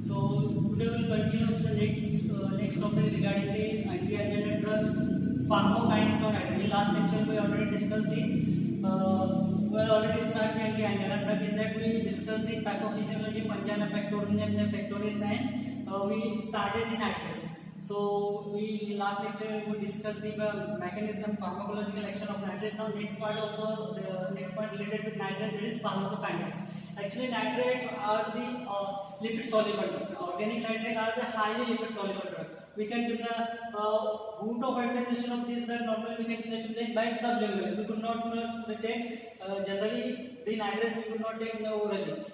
So today we will continue with the next topic regarding the anti-angina drugs, pharmacokinetics or anatomy. Last lecture we already discussed the started the anti-angina drug. In that we discussed the pathophysiology, angina pectoris and pectoris, and we started the nitrates. So we last lecture we discussed the mechanism, pharmacological action of nitrate. Now next part related with nitrate, that is pharmacokinetics. Actually, nitrates are the lipid soluble drug. Organic nitrates are the highly lipid soluble drug. We can do the route of administration of this drug. Normally, we can do that by sublingual. We could not take generally the nitrates. We could not take orally.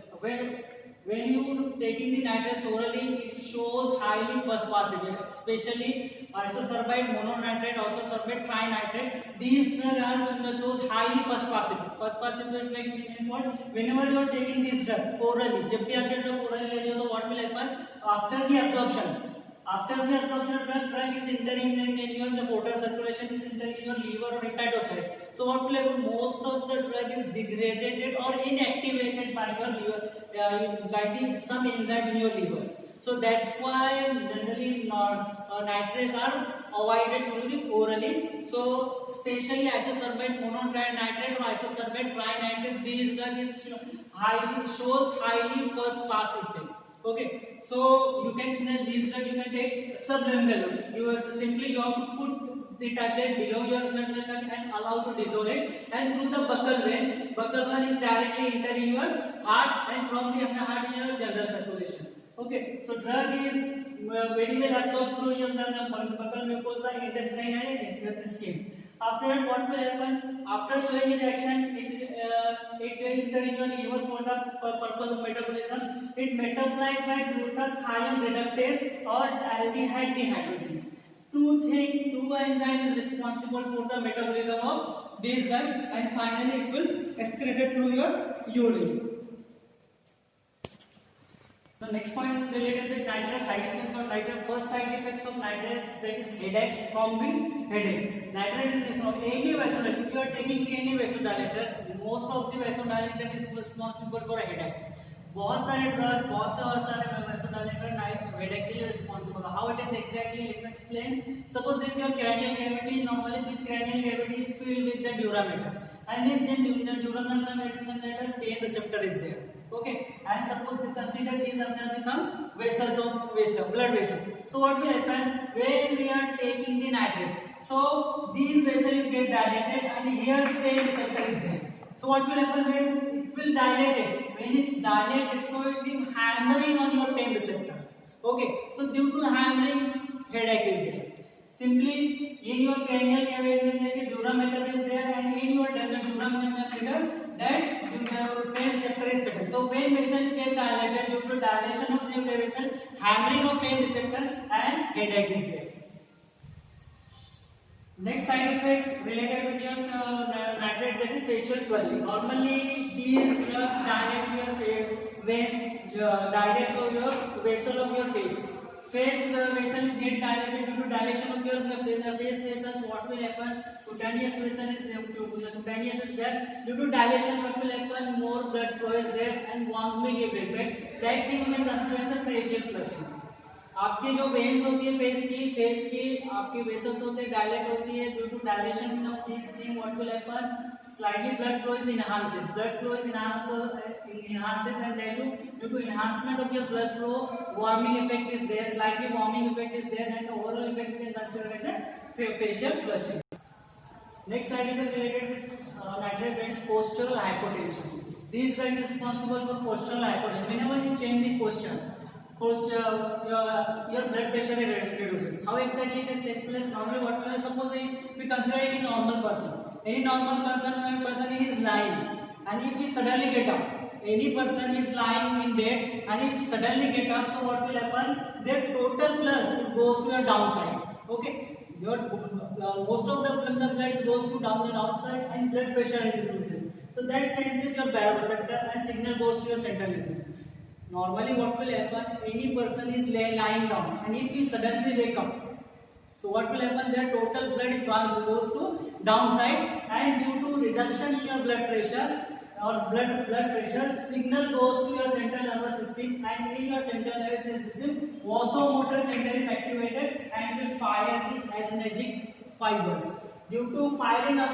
When you taking the nitrates orally, it shows highly first passive, especially isosorbide mononitrate, isosorbide trinitrate. These drugs shows highly first passive. First passive effect means what? Whenever you are taking this drug orally, जब भी आप drug orally लेते हो तो what will happen? After the absorption, drug is entering in the portal circulation, is entering in your liver or hepatocytes. So what will happen? Most of the drug is degraded or inactivated by your liver, by some enzyme in your livers. So that's why generally nitrates are avoided through the orally. So especially isosorbide mononitrate or isosorbide trinitrate, these drugs shows highly first pass effect. Okay, so you can this drug you can take sublingual. You have to put the tablet below your blood vessel and allow to dissolve it, and through the buccal vein. Buccal vein is directly entering your heart, and from the heart in your general circulation. Okay, so drug is very well absorbed through your buccal mucosa, intestine and skin. After that, what will happen? After showing its action, it enter in your liver for the purpose of metabolism. It metabolized by glutathione reductase or aldehyde dehydrogenase. Two enzymes is responsible for the metabolism of this drug, and finally it will excreted through your urine. The next point related with nitrate side effects of nitrate. First side effects of nitrates, that is headache, thrombin, headache. Nitrate is from any vasodilator. If you are taking any vasodilator, most of the vasodilator is responsible for a headache. बहुत सारे drug, बहुत सारे vasodilator headache के लिए responsible. How it is exactly? Let me explain. Suppose this is your cranial cavity. Normally this cranial cavity is filled with the dura mater, and then the dura mater pain receptor is there. Okay, and suppose consider these are some vessels of blood vessels. So what will happen when we are taking the nitrates? So these vessels get dilated, and here pain receptor is there. So what will happen when it will dilate it? When it dilates, so it will hammering on your pain receptor. Okay, so due to hammering, headache is there. Simply in your cranial cavity, dura mater is there, and in your dura mater, that pain receptor is present. So pain vessels get dilated due to dilation of the vessel, hammering of pain receptor, and headache is there. Next side effect related with your nitrate, that is facial flushing. Normally these dilate your face, dilates of your vessel of your face. Face vessel is get dilated due to dilation of your face vessels. What will happen? Cutaneous vessel is there. Cutaneous is there. Due to dilation, what will happen? More blood flow is there, and warming effect. That thing we can consider as a facial flushing. आपकी जो veins होती है face की आपकी vessels होते हैं dilate होती है due to dilation of this thing. What will happen? Slightly blood flow is enhanced. Blood flow is enhances, and then due to enhancement of your blood flow, warming effect is there. Slightly warming effect is there, and the overall effect we can consider as a facial flushing. Next side effect related with nitrate, that is postural hypotension. These drugs is responsible for postural hypotension. Whenever you change the posture, your blood pressure reduces. How exactly it takes place? Normally, what we suppose we consider any normal person. Any normal person, when person is lying, and if he suddenly get up, any person is lying in bed, and if he suddenly get up, so what will happen? Their total blood goes to your downside. Okay, your most of the blood goes to the downside, and blood pressure is reduces. So that senses your baroreceptor, and signal goes to your central nervous system. Normally, what will happen? Any person is lying down, and if he suddenly wake up, so what will happen? Their total blood is goes to downside, and due to reduction in your blood pressure, or blood pressure, signal goes to your central nervous system, and in your central nervous system vasomotor center is activated and will fire the adrenergic fibers. Due to firing of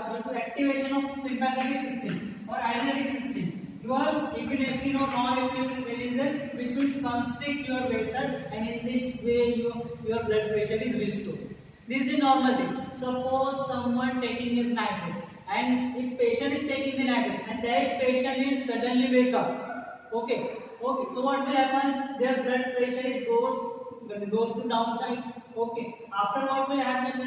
due to activation of sympathetic system or adrenergic system, your epinephrine or norepinephrine releases, which will constrict your vessel, and in this way your blood pressure is restored. This is the normal thing. Suppose someone taking his nitrates, and if patient is taking the nitrates and that patient is suddenly wake up, okay, so what will happen? Their blood pressure is goes to downside. Okay, after what will happen?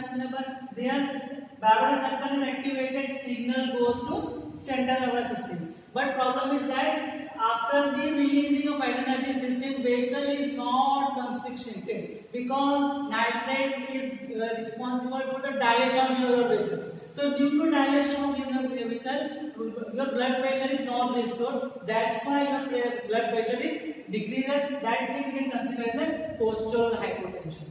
Their baroreceptor is activated, signal goes to central nervous system. But problem is that after the releasing of adrenergic system, vessel is not constricted because nitrate is responsible for the dilation of your vessel. So due to dilation of your vessel, your blood pressure is not restored. That's why your blood pressure is decreases. That thing we can consider as a postural hypotension.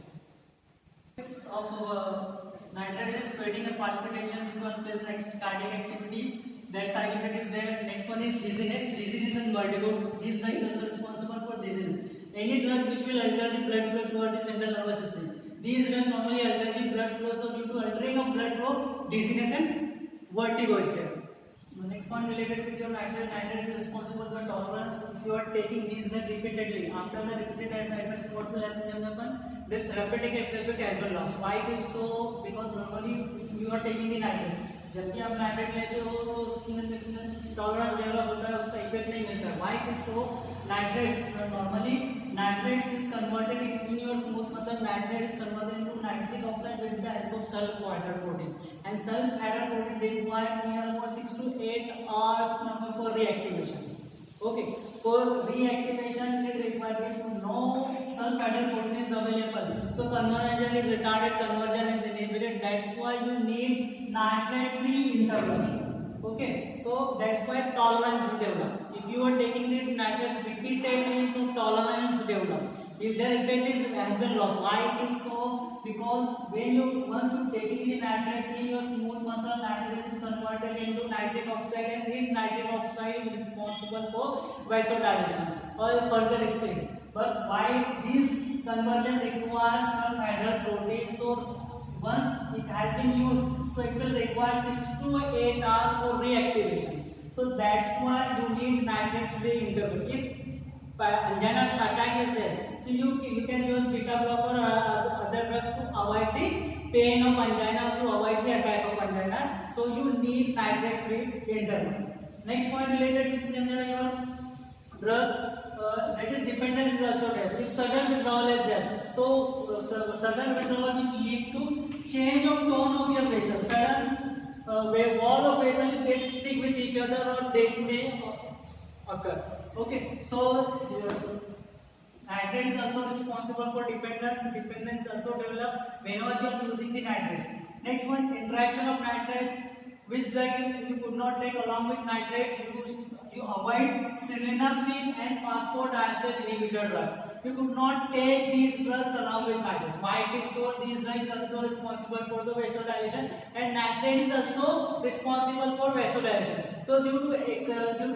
Of nitrate is sweating and palpitation because there is like cardiac activity. That side effect is there. Next one is dizziness and vertigo. This drug is also responsible for dizziness. Any drug which will alter the blood flow towards the central nervous system. These drugs normally alter the blood flow, so due to altering of blood flow, dizziness and vertigo is there. The next point related with your nitrate is responsible for tolerance. If you are taking these drugs repeatedly, after the repeated adverse, what will happen? The therapeutic effect has been lost. Why it is so? Because normally you are taking the nitrate. जब भी आप nitrate लेते हो तो उसमें tolerance develop होता है, उसका इफेक्ट नहीं मिलता है. Why it is so? Nitrates normally nitrates is converted in your smooth मतलब nitrate is converted into nitric oxide with the help of sulf-hydroprotein, and sulf-hydroprotein require near about 6 to 8 hours for reactivation. Okay, for reactivation it requires if no sulf-hydroprotein is available, so conversion is retarded, conversion is inhibited. That's why you need nitrate-free interval. Okay, so that's why tolerance is developed. If you are taking the nitrates repeatedly, so tolerance develop. If their effect has been lost. Why it is so? Because when you once you taking the nitrates in your smooth muscle, nitrate is converted into nitric oxide, and this nitric oxide is responsible for vasodilation or further effect. But why this conversion requires some hydroprotein? So once it has been used, so it will require 6 to 8 hours for reactivation. So that's why you need nitrate-free interval. If angina attack is there, so you can use beta blocker or other drug to avoid the pain of angina, to avoid the attack of angina. So you need nitrate-free interval. Next point related with your drug, that is dependence is also there. If sudden withdrawal is there, so sudden withdrawal which lead to change of tone of your vessel, sudden where wall of vessels get stick with each other or they may occur. Okay, so nitrate is also responsible for dependence. Dependence also develop whenever you are using the nitrates. Next one, interaction of nitrates. Which drug you could not take along with nitrate? You avoid sildenafil and phosphodiesterase inhibitor drugs. You could not take these drugs along with nitrates. Why it is so? These drugs are also responsible for the vasodilation, and nitrate is also responsible for vasodilation. So due to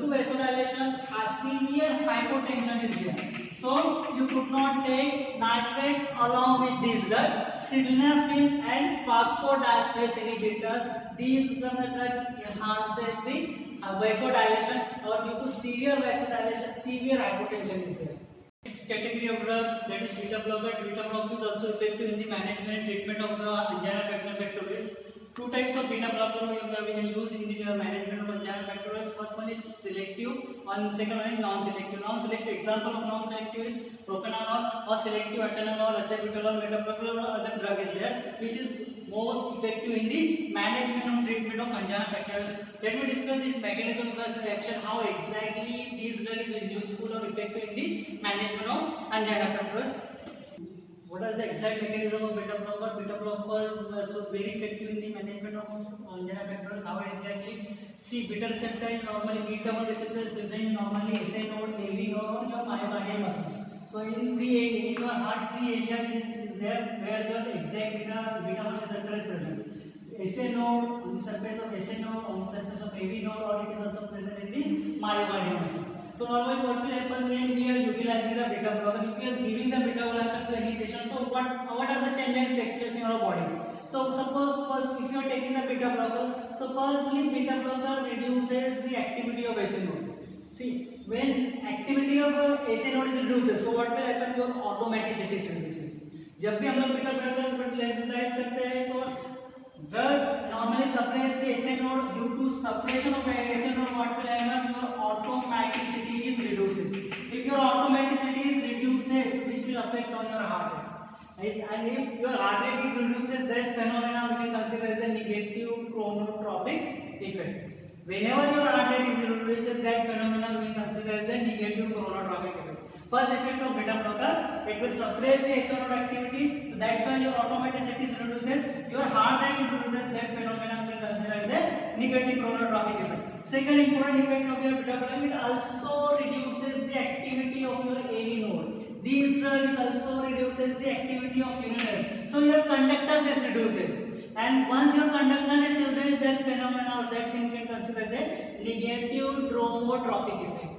vasodilation, severe hypotension is there. So you could not take nitrates along with these drugs. Sildenafil and phosphodiesterase inhibitor. These drugs enhances the vasodilation, or due to severe vasodilation, severe hypotension is there. This category of drug, that is beta blocker. Beta blocker is also effective in the management and treatment of angina pectoris. Two types of beta blocker we can use in the management of angina pectoris. First one is selective, and second one is non-selective. Non-selective example of non-selective is propranolol, or selective atenolol, acetylcholine, metoprolol, or other drug is there, which is most effective in the management and treatment of angina pectoris. Let me discuss this mechanism of the action, how exactly these drugs is useful or effective in the management of angina pectoris. What is the exact mechanism of beta blocker? Beta blocker is also very effective in the management of angina pectoris. How exactly? See, beta receptor is normally beta-1 receptor is present normally SA node, AV node, or your myomedial muscles. So in in your heart, three areas is there where the exact beta-1 receptor is present. SA node, on the surface of SA node, on the surface of AV node, or it is also present in the myocardium muscle. So normally what will happen when we are utilizing the beta blocker, if we are giving the beta blocker to any patient, so what are the changes takes place in your body? So suppose first if you are taking the beta blocker, so firstly beta blocker reduces the activity of AC node. See, when activity of AC node is reduces, so what will happen? Your automaticity is reduces. जब भी हम लोग beta blocker utilise करते हैं तो drug normally suppress the AC node. Due to suppression of AC node, what will happen? Your automaticity is reduces. If your automaticity is reduces, this will affect on your heart rate. And if your heart rate reduces, that phenomena we can consider as a negative chronotropic effect. Whenever your heart rate is reduces, that phenomena we can consider as a negative chronotropic effect. First effect of beta blocker, it will suppress the AC node activity, so that's why your automaticity is reduces. Your heart rate reduces, that phenomena we can consider as a negative chronotropic effect. Second important effect of your beta blocker, it also reduces the activity of your AV node. These drugs also reduces the activity of urinary. So your conductance is reduces. And once your conductance is reduced, that phenomena or that thing we can consider as a negative chronotropic effect.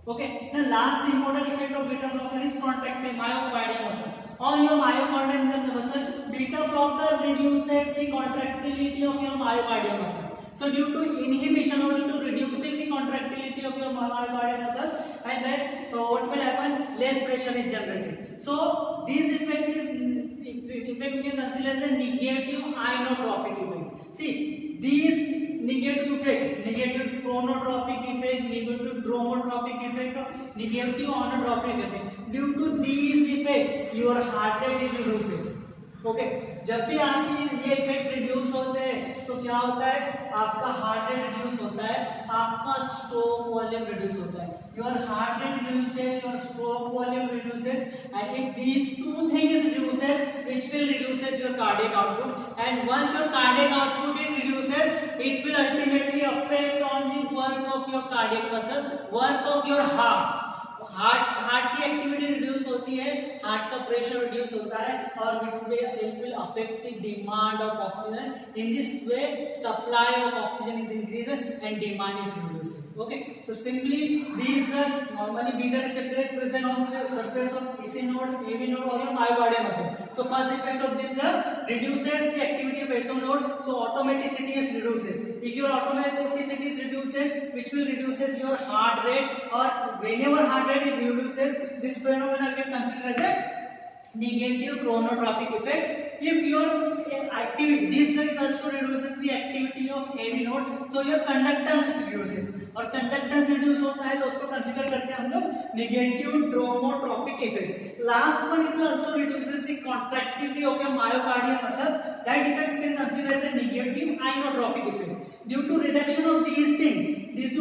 Okay. Now last important effect of beta blocker is contractile myocardial muscle. On your myocardial muscle, beta blocker reduces the contractility of your myocardial muscle. So due to inhibition or due to reducing the contractility of your myocardial muscle, and then what will happen? Less pressure is generated. So this effect we can consider as a negative inotropic effect. See, these negative effect, negative chronotropic effect, negative dromotropic effect, or negative inotropic effect. Due to these effect, your heart rate is reduces. Okay जब भी आपकी ये effect reduce होते हैं तो क्या होता है? आपका हार्ट रेट रिड्यूस होता है, आपका स्ट्रोक वॉल्यूम रिड्यूस होता है. Your heart rate reduces, your stroke volume reduces, and if these two things reduces, which will reduces your cardiac output, and once your cardiac output is reduces, it will ultimately affect on the work of your cardiac muscle, work of your heart. Heart की activity reduce होती है, heart का pressure reduce होता है, और it will affect the demand of oxygen. In this way, supply of oxygen is increased and demand is reduced. Okay, so simply these are normally beta receptor is present on the surface of AC node, AV node, or your myocardial muscle. So first effect of this drug reduces the activity of AC node, so automaticity is reduced. If your automaticity is reduced, which will reduces your heart rate, or whenever heart rate is reduces, this phenomenon we can consider as a negative chronotropic effect. If your activity, this drug also reduces the activity of AV node, so your conductance reduces. और conductance reduce होता है तो उसको consider करते हैं हम लोग negative dromotropic effect. Last one, it also reduces the contractility of your myocardial muscle. That effect we can consider as a negative inotropic effect. Due to reduction of these things, these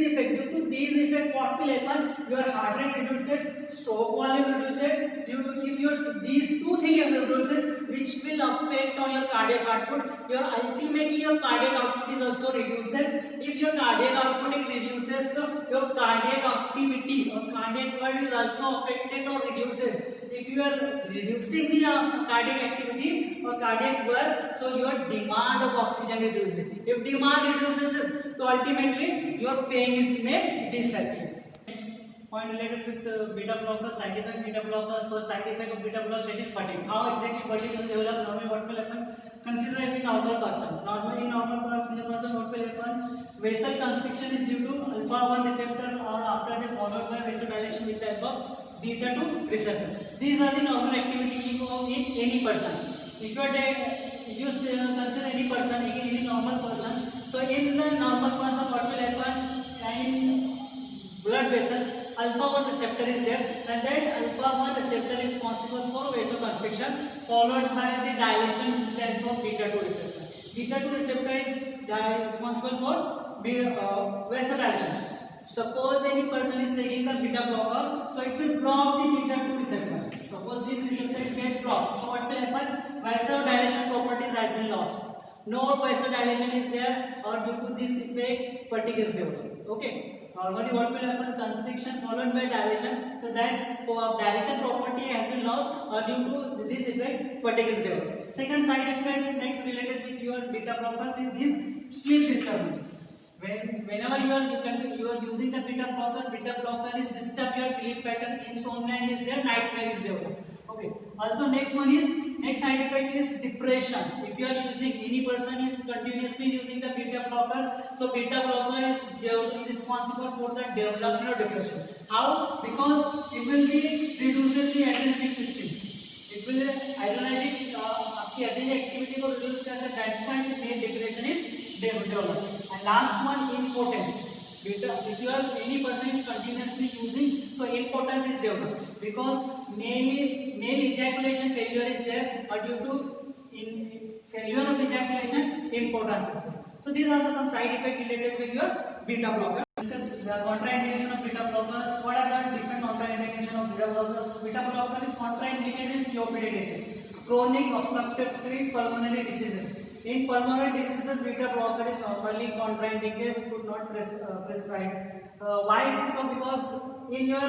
effect, due to these effect, what will happen? Your heart rate reduces, stroke volume reduces. If your these two things reduces, which will affect on your cardiac output, your ultimately your cardiac output is also reduces. If your cardiac output is reduces, so your cardiac activity or cardiac work is also affected or reduces. If you are reducing the cardiac activity or cardiac work, so your demand of oxygen reduces. If demand reduces, so ultimately your pain is made disappear. Point related with beta blockers, side effect beta blockers. First side effect of beta blocker, that is fatigue. How exactly fatigue is developed? Normally what will happen? Consider a normal person. Normally normal person what will happen? Vessel constriction is due to alpha 1 receptor, or after that followed by vasodilation with the help of beta 2 receptor. These are the normal activity in any person. If you consider any person, any normal person, so in the normal person what will happen? In blood vessel, alpha 1 receptor is there, and that alpha 1 receptor is responsible for vasoconstriction, followed by the dilation with the help of beta 2 receptor. Beta 2 receptor is responsible for vasodilation. Suppose any person is taking the beta blocker, so it will block the beta 2 receptor. Suppose this receptor is get blocked, so what will happen? Vasodilation properties has been lost. No vasodilation is there, or due to this effect, fatigue is developed. Okay. Normally what will happen? Constriction followed by dilation. So that dilation property has been lost due to this effect, fatigue is developed. Second side effect next related with your beta blockers is this sleep disturbances. Whenever you are using the beta blocker is disturb your sleep pattern, insomnia is there, nightmare is developed. Okay. Also next side effect is depression. If you are using, any person is continuously using the beta blocker, so beta blocker is responsible for the development of depression. How? Because it will be reduces the adrenergic system. It will adrenergic आपकी adrenergic activity को reduce करता है. That's why depression is developed. And last one, impotence. Beta, if you are any person is continuously using, so impotence is developed because male ejaculation failure is there, or due to failure of ejaculation, impotence is there. So these are some side effects related with your beta blocker. The contraindication of beta blockers. What are the different contraindication of beta blockers? Beta blocker is contraindicated in COPD disease, chronic obstructive pulmonary diseases. In pulmonary diseases, beta blocker is normally contraindicated. We could not prescribe. Why it is so? Because in your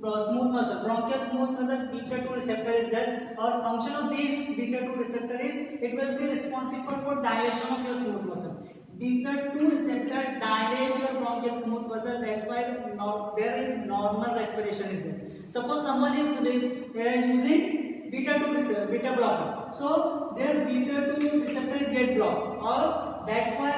smooth muscle, bronchial smooth muscle, beta 2 receptor is there. Or function of this beta 2 receptor is it will be responsible for dilation of your smooth muscle. Beta 2 receptor dilate your bronchial smooth muscle. That's why there is normal respiration is there. Suppose someone is using beta 2 receptor, beta blocker. So their beta 2 receptors get blocked, or that's why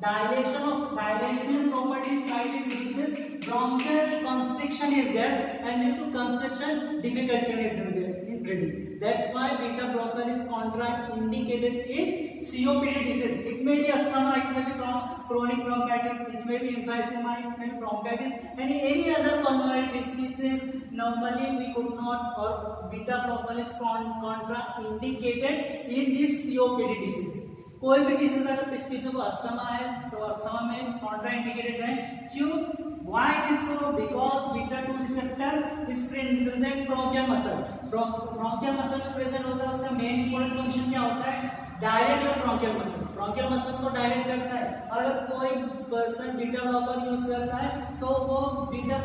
dilation property slightly reduces, bronchial constriction is there, and due to constriction difficulty is there in breathing. That's why beta blocker is contraindicated in COPD disease. It may be asthma, it may be chronic bronchitis, it may be emphysema, it may be bronchitis, and any other pulmonary diseases. Normally we could not, or beta blocker is contraindicated in this COPD disease. कोई भी disease अगर किसी को asthma है तो asthma में contraindicated है. क्यों? Why it is so? Because beta 2 receptor is present bronchial muscle. Bronchial muscle में present होता है. उसका मेन इंपॉर्टेंट फंक्शन क्या होता है? Dilate your bronchial muscle. Bronchial muscles को डायलेट करता है. अगर कोई पर्सन बीटा ब्लॉकर यूज करता है तो वो बीटा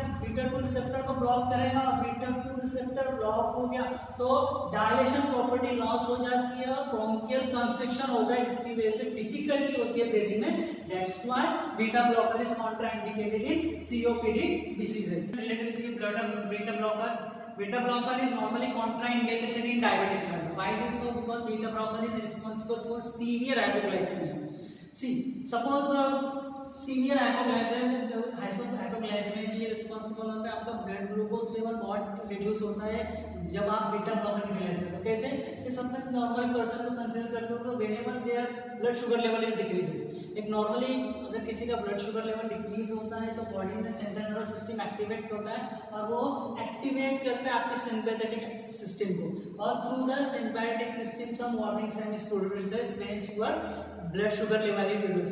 2 रिसेप्टर को ब्लॉक करेगा, और बीटा 2 रिसेप्टर ब्लॉक हो गया तो डायलेशन प्रॉपर्टी लॉस हो जाती है और ब्रोंकियल कंस्ट्रिक्शन होता है, जिसकी वजह से डिफिकल्टी होती है ब्रीथिंग में. That's why beta blocker is contraindicated in COPD diseases. Related with beta blocker. Beta blocker is normally contraindicated in diabetes management. Why it is so? Because beta blocker is responsible for severe hypoglycemia. See, suppose severe hypoglycemia के लिए responsible होता है आपका blood glucose level बहुत reduce होता है जब आप बीटा ब्लॉकर यूटिलाइज करते हो. कैसे? कि समटाइम्स नॉर्मल पर्सन को कंसीडर करते हो तो whenever their blood sugar level is decreases. एक नॉर्मली अगर किसी का ब्लड शुगर लेवल डिक्रीज होता है तो बॉडी में सेंट्रल नर्वस सिस्टम एक्टिवेट होता है और वो एक्टिवेट करता है आपके सिंपैथेटिक सिस्टम को, और through the sympathetic system some warning sign is produced when your blood sugar level is reduce.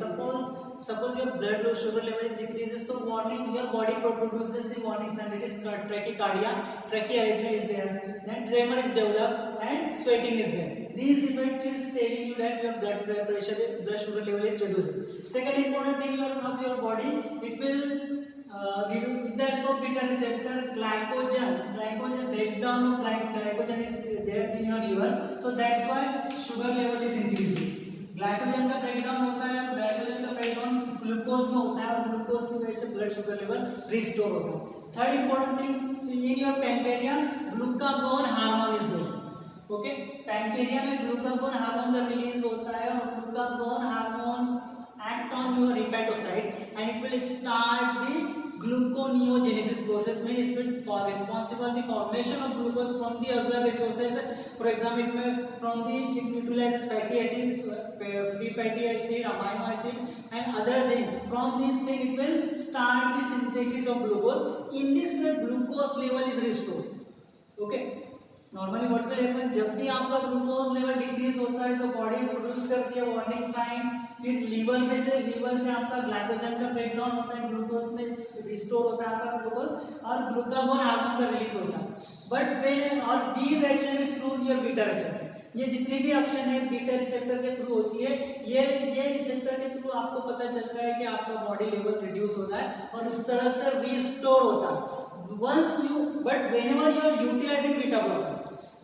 Suppose your blood sugar level is decreases, so warning, your body produces the warning sign. It is tachycardia, tachyarrhythmia is there, then tremor is developed and sweating is there. These effects is telling you that your blood sugar level is reduced. Second important thing of your body, it will with the help of beta receptor, glycogen breakdown of glycogen is there in your liver, so that's why sugar level is increases. Glycogen का breakdown होता है, glycogen का breakdown glucose में होता है और glucose की वजह से ब्लड शुगर लेवल रिस्टोर होता है. Third important thing, so in your pancreas glucagon hormone is there. Okay, pancreas में ग्लूकागोन हार्मोन का रिलीज होता है और glucagon hormone act on your hepatocyte and it will start the gluconeogenesis process. means it will responsible the formation of glucose from the other resources. For example, it may from the it utilizes fatty acid, free fatty acid, amino acid and other thing. From this thing it will start the synthesis of glucose. In this way glucose level is restored. Okay, normally what will happen, जब भी आपका glucose level decrease होता है तो body produce करती है warning sign. फिर liver से आपका ग्लाइकोजन का ब्रेकडाउन होता है, ग्लूकोज में रिस्टोर होता है आपका ग्लूकोज और ग्लूकागोन हार्मोन का रिलीज होता है. बट व्हेन और these action is through your beta receptor. ये जितनी भी एक्शन है बीटा रिसेप्टर के थ्रू होती है, ये रिसेप्टर के थ्रू आपको पता चलता है कि आपका बॉडी लेवल रिड्यूस होता है और इस तरह से रीस्टोर होता है once you, but whenever you are utilizing beta blocker,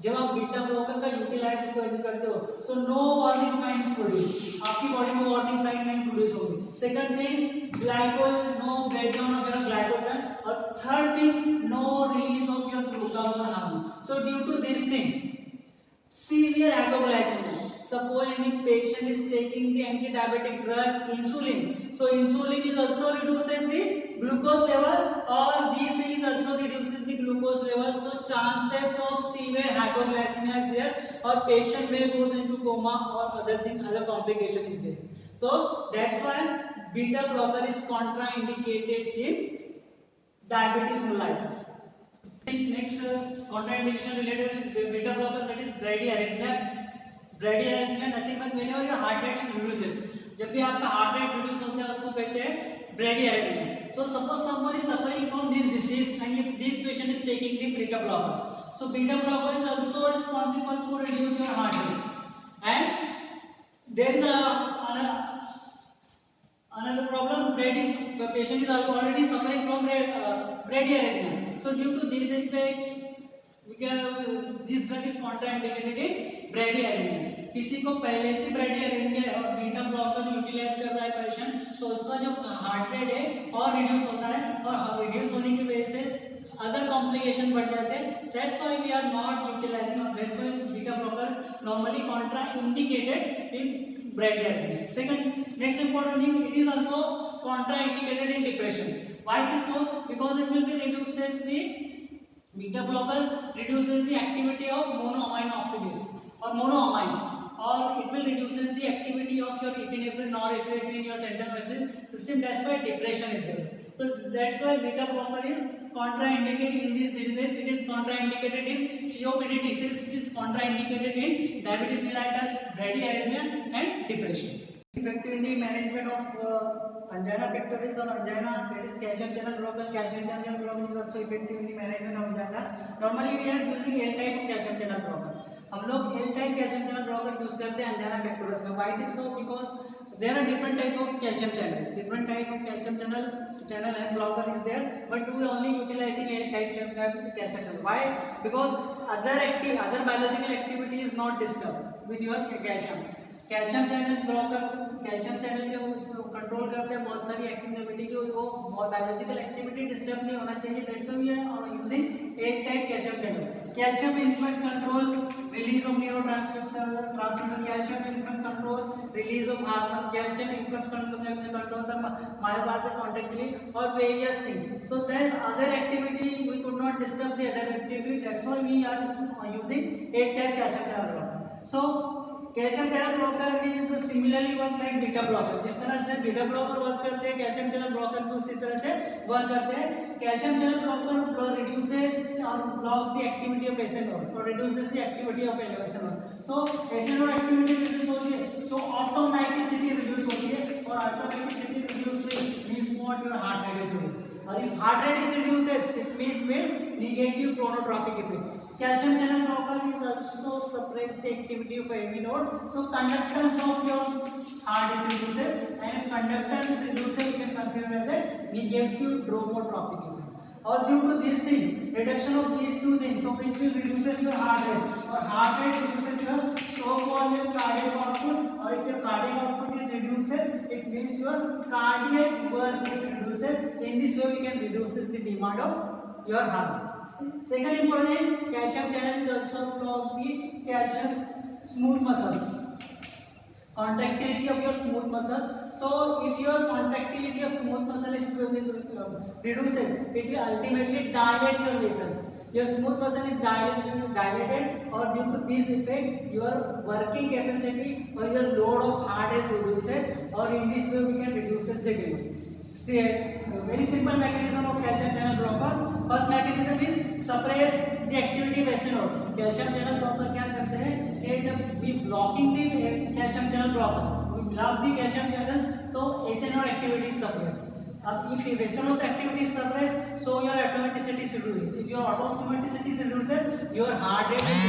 जब आप बीटा ब्लॉकर का यूटिलाइज करते हो, so no warning signs produce, आपकी बॉडी में वार्निंग साइन नहीं प्रोड्यूस होगी। Second thing, glyco no breakdown of your glycogen, और third thing, no release of your glucagon hormone. So due to this thing, severe hypoglycemia, suppose any patient is taking the anti-diabetic drug insulin, so insulin is also reduces the glucose level, or these things also reduces the glucose level, so chances of severe hypoglycemia is there, or patient may goes into coma or other thing, other complication is there. So that's why beta blocker is contraindicated in diabetes mellitus. Next contraindication related with beta blockers, that is bradyarrhythmia. Bradyarrhythmia nothing but whenever your heart rate is reduced, जब भी आपका heart rate reduce होता है उसको कहते हैं bradyarrhythmia. So suppose someone is suffering from this disease and if this patient is taking the beta blockers, so beta blocker is also responsible for reduce your heart rate, and there is another problem, the patient is already suffering from bradyarrhythmia. So due to this effect, this drug is contraindicated in bradyarrhythmia. किसी को पहले से bradyarrhythmia और beta blocker utilise कर रहा है patient, तो उसका जो हार्ट रेट है और रिड्यूस होता है, और रिड्यूस होने की वजह से अदर कॉम्प्लिकेशन बढ़ जाते हैं. That's why we are not utilizing, or that's why beta blocker normally contraindicated in bradyarrhythmia. Second, next important thing, it is also contraindicated in depression. Why it is so? Because it will be reduces the beta blocker reduces the activity of monoamine oxidase or monoamines, or it will reduces the activity of your epinephrine, norepinephrine in your central nervous system. That's why depression is there. So that's why beta blocker is contraindicated in this disease. It is contraindicated in COPD disease. It is contraindicated in diabetes mellitus, bradyarrhythmia, and depression. Effective in the management of angina pectoris or angina, that is calcium channel blocker. Calcium channel blocker is also effective in the management of angina. Normally we are using L type of calcium channel blocker. हम लोग L type calcium channel blocker use करते हैं angina pectoris में. Why it is so? Because there are different type of calcium channel. Different type of calcium channel and blocker is there, but we only utilizing L type calcium channel. Why? Because other biological activity is not disturbed with your calcium. Calcium channel blocker calcium channel के control करते हैं बहुत सारी activity की, वो biological activity disturb नहीं होना चाहिए. That's why we are using एक type calcium channel. Calcium influx control, release of neurotransmitter, calcium influx control, release of hormone, calcium influx control the myobasic contractility और various things. So there is other activity we could not disturb the other activity. That's why we are using एक type calcium channel blocker. So calcium channel blocker is similarly work like beta blocker. जिस तरह से beta blocker work करते हैं, calcium channel blocker भी उसी तरह से वर्क करते हैं. कैल्शियम चैनल ब्लॉकर रिड्यूसेस और block the activity of acid और reduces the activity of acid. So acid activity reduce होती है, सो ऑटोमेटिसिटी रिड्यूस होती है, और automaticity reduce means what your heart rate is reduce. और if heart rate is reduces it means will negative chronotropic effect. Calcium channel blocker is also suppress the activity of AV node. So conductance of your heart is reduced, and if conductance is reduced, you can consider as a negative chronotropic effect. Or due to this thing, reduction of these two things, so which will reduces your heart rate, or heart rate reduces your stroke volume, cardiac output, or if your cardiac output is reduced, it means your cardiac work is reduced. In this way, we can reduce the demand of your heart. Second important thing, calcium channel is also block the calcium smooth muscles, contractility of your smooth muscles. So if your contractility of smooth muscle is reduced, it will ultimately dilate your vessels. Your smooth muscle is dilated, or due to this effect, your working capacity or your load of heart is reduced, or in this way we can reduce the demand. See, very simple mechanism of calcium channel blocker. First mechanism is suppress the activity of ACE node. Calcium channel blocker क्या करते हैं कि जब we blocking the calcium channel blocker, we block the calcium channel, तो ACE node activity is suppressed. अब if ACE node activity is suppressed, so your automaticity is reduced. If your automaticity is reduced, your heart rate is